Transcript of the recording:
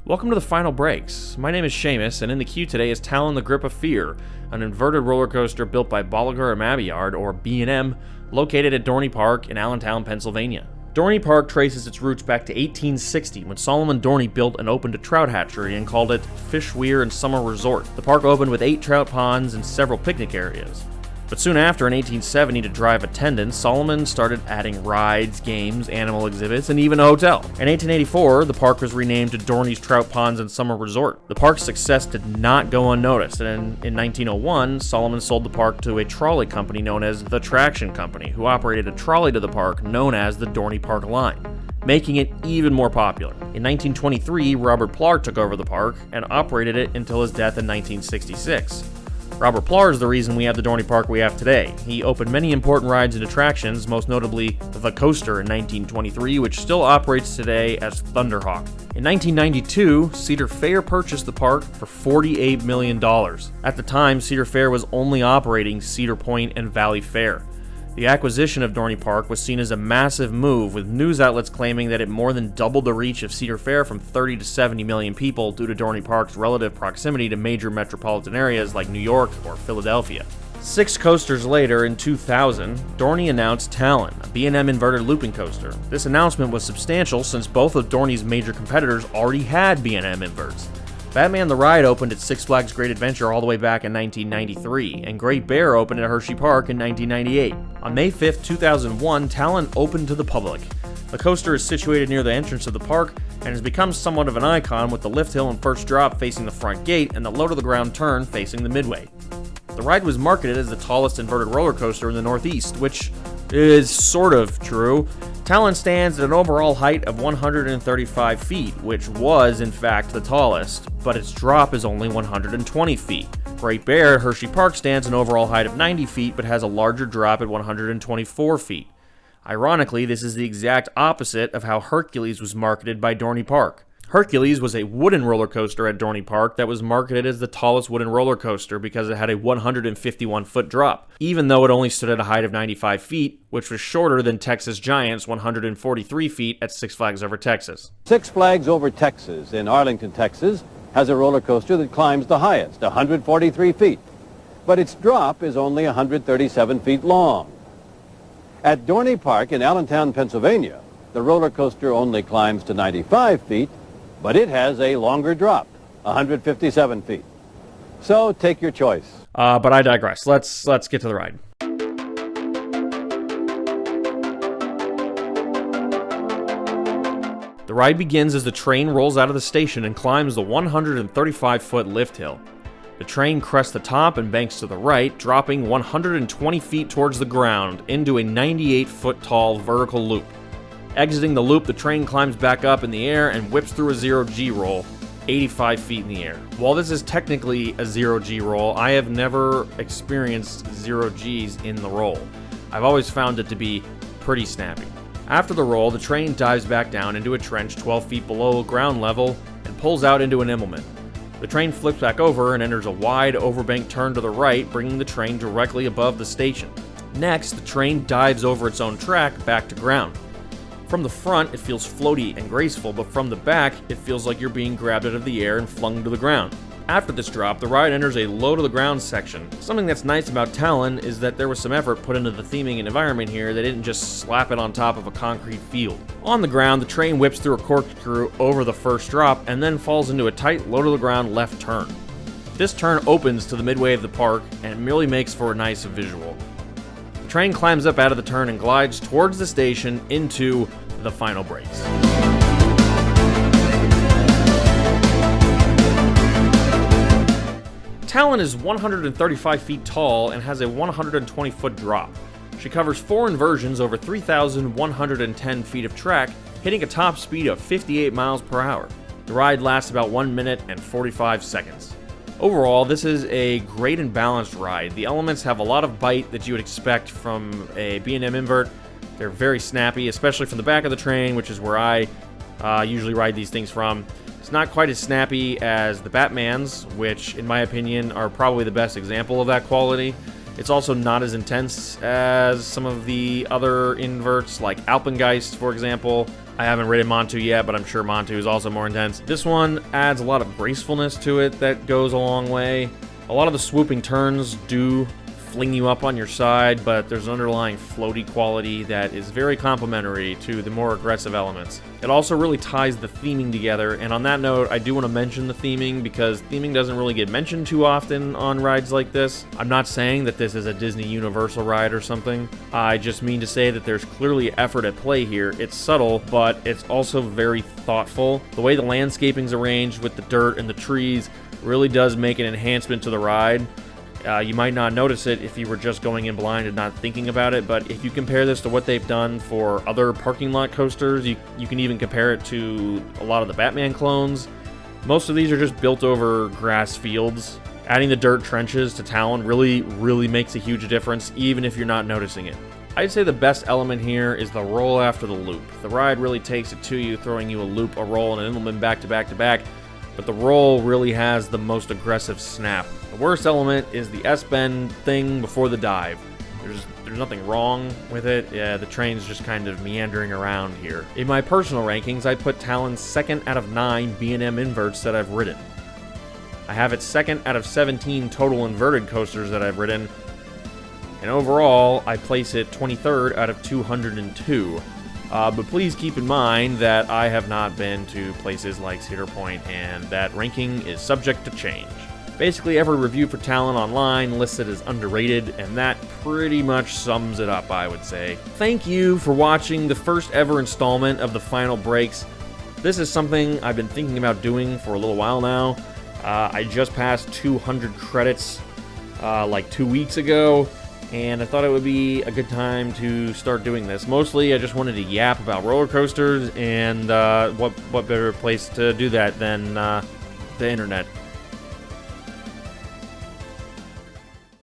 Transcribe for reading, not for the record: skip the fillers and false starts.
Welcome to the Final Breaks. My name is Seamus, and in the queue today is Talon the Grip of Fear, an inverted roller coaster built by Bolliger and Mabillard, or B&M, located at Dorney Park in Allentown, Pennsylvania. Dorney Park traces its roots back to 1860 when Solomon Dorney built and opened a trout hatchery and called it Fish Weir and Summer Resort. The park opened with 8 trout ponds and several picnic areas. But soon after, in 1870, to drive attendance, Solomon started adding rides, games, animal exhibits, and even a hotel. In 1884, the park was renamed to Dorney's Trout Ponds and Summer Resort. The park's success did not go unnoticed, and in 1901, Solomon sold the park to a trolley company known as the Traction Company, who operated a trolley to the park known as the Dorney Park Line, making it even more popular. In 1923, Robert Plar took over the park and operated it until his death in 1966. Robert Plar is the reason we have the Dorney Park we have today. He opened many important rides and attractions, most notably the Coaster in 1923, which still operates today as Thunderhawk. In 1992, Cedar Fair purchased the park for $48 million. At the time, Cedar Fair was only operating Cedar Point and Valley Fair. The acquisition of Dorney Park was seen as a massive move, with news outlets claiming that it more than doubled the reach of Cedar Fair from 30 to 70 million people due to Dorney Park's relative proximity to major metropolitan areas like New York or Philadelphia. 6 coasters later, in 2000, Dorney announced Talon, a B&M inverted looping coaster. This announcement was substantial since both of Dorney's major competitors already had B&M inverts. Batman the Ride opened at Six Flags Great Adventure all the way back in 1993, and Great Bear opened at Hershey Park in 1998. On May 5, 2001, Talon opened to the public. The coaster is situated near the entrance of the park and has become somewhat of an icon, with the lift hill and first drop facing the front gate and the low-to-the-ground turn facing the midway. The ride was marketed as the tallest inverted roller coaster in the Northeast, which is sort of true. Talon stands at an overall height of 135 feet, which was, in fact, the tallest, but its drop is only 120 feet. Great Bear at Hershey Park stands an overall height of 90 feet, but has a larger drop at 124 feet. Ironically, this is the exact opposite of how Hercules was marketed by Dorney Park. Hercules was a wooden roller coaster at Dorney Park that was marketed as the tallest wooden roller coaster because it had a 151-foot drop, even though it only stood at a height of 95 feet, which was shorter than Texas Giant's 143 feet at Six Flags Over Texas. Six Flags Over Texas in Arlington, Texas, has a roller coaster that climbs the highest, 143 feet, but its drop is only 137 feet long. At Dorney Park in Allentown, Pennsylvania, the roller coaster only climbs to 95 feet, but it has a longer drop, 157 feet. So take your choice. But I digress. Let's get to the ride. The ride begins as the train rolls out of the station and climbs the 135-foot lift hill. The train crests the top and banks to the right, dropping 120 feet towards the ground into a 98-foot tall vertical loop. Exiting the loop, the train climbs back up in the air and whips through a zero-G roll, 85 feet in the air. While this is technically a zero-G roll, I have never experienced zero Gs in the roll. I've always found it to be pretty snappy. After the roll, the train dives back down into a trench 12 feet below ground level and pulls out into an Immelman. The train flips back over and enters a wide overbank turn to the right, bringing the train directly above the station. Next, the train dives over its own track back to ground. From the front, it feels floaty and graceful, but from the back, it feels like you're being grabbed out of the air and flung to the ground. After this drop, the ride enters a low-to-the-ground section. Something that's nice about Talon is that there was some effort put into the theming and environment here. They didn't just slap it on top of a concrete field. On the ground, the train whips through a corkscrew over the first drop and then falls into a tight, low-to-the-ground left turn. This turn opens to the midway of the park, and it merely makes for a nice visual. The train climbs up out of the turn and glides towards the station into the final breaks. Talon is 135 feet tall and has a 120-foot drop. She covers 4 inversions over 3,110 feet of track, hitting a top speed of 58 miles per hour. The ride lasts about 1 minute and 45 seconds. Overall, this is a great and balanced ride. The elements have a lot of bite that you would expect from a B&M invert. They're very snappy, especially from the back of the train, which is where I usually ride these things from. It's not quite as snappy as the Batmans, which, in my opinion, are probably the best example of that quality. It's also not as intense as some of the other inverts, like Alpengeist, for example. I haven't ridden Montu yet, but I'm sure Montu is also more intense. This one adds a lot of gracefulness to it that goes a long way. A lot of the swooping turns do fling you up on your side, but there's an underlying floaty quality that is very complementary to the more aggressive elements. It also really ties the theming together, and on that note, I do want to mention the theming because theming doesn't really get mentioned too often on rides like this. I'm not saying that this is a Disney Universal ride or something. I just mean to say that there's clearly effort at play here. It's subtle, but it's also very thoughtful. The way the landscaping's arranged with the dirt and the trees really does make an enhancement to the ride. You might not notice it if you were just going in blind and not thinking about it, but if you compare this to what they've done for other parking lot coasters, you can even compare it to a lot of the Batman clones. Most of these are just built over grass fields. Adding the dirt trenches to Talon really makes a huge difference, even if you're not noticing it. I'd say the best element here is the roll after the loop. The ride really takes it to you, throwing you a loop, a roll, and an Immelman back to back to back, but the roll really has the most aggressive snap. The worst element is the S-bend thing before the dive. There's nothing wrong with it. Yeah, the train's just kind of meandering around here. In my personal rankings, I put Talon second out of 9 B&M inverts that I've ridden. I have it second out of 17 total inverted coasters that I've ridden, and overall, I place it 23rd out of 202. But please keep in mind that I have not been to places like Cedar Point, and that ranking is subject to change. Basically, every review for Talon online lists it as underrated, and that pretty much sums it up, I would say. Thank you for watching the first ever installment of the Final Breaks. This is something I've been thinking about doing for a little while now. I just passed 200 credits like 2 weeks ago, and I thought it would be a good time to start doing this. Mostly, I just wanted to yap about roller coasters, and what better place to do that than the internet.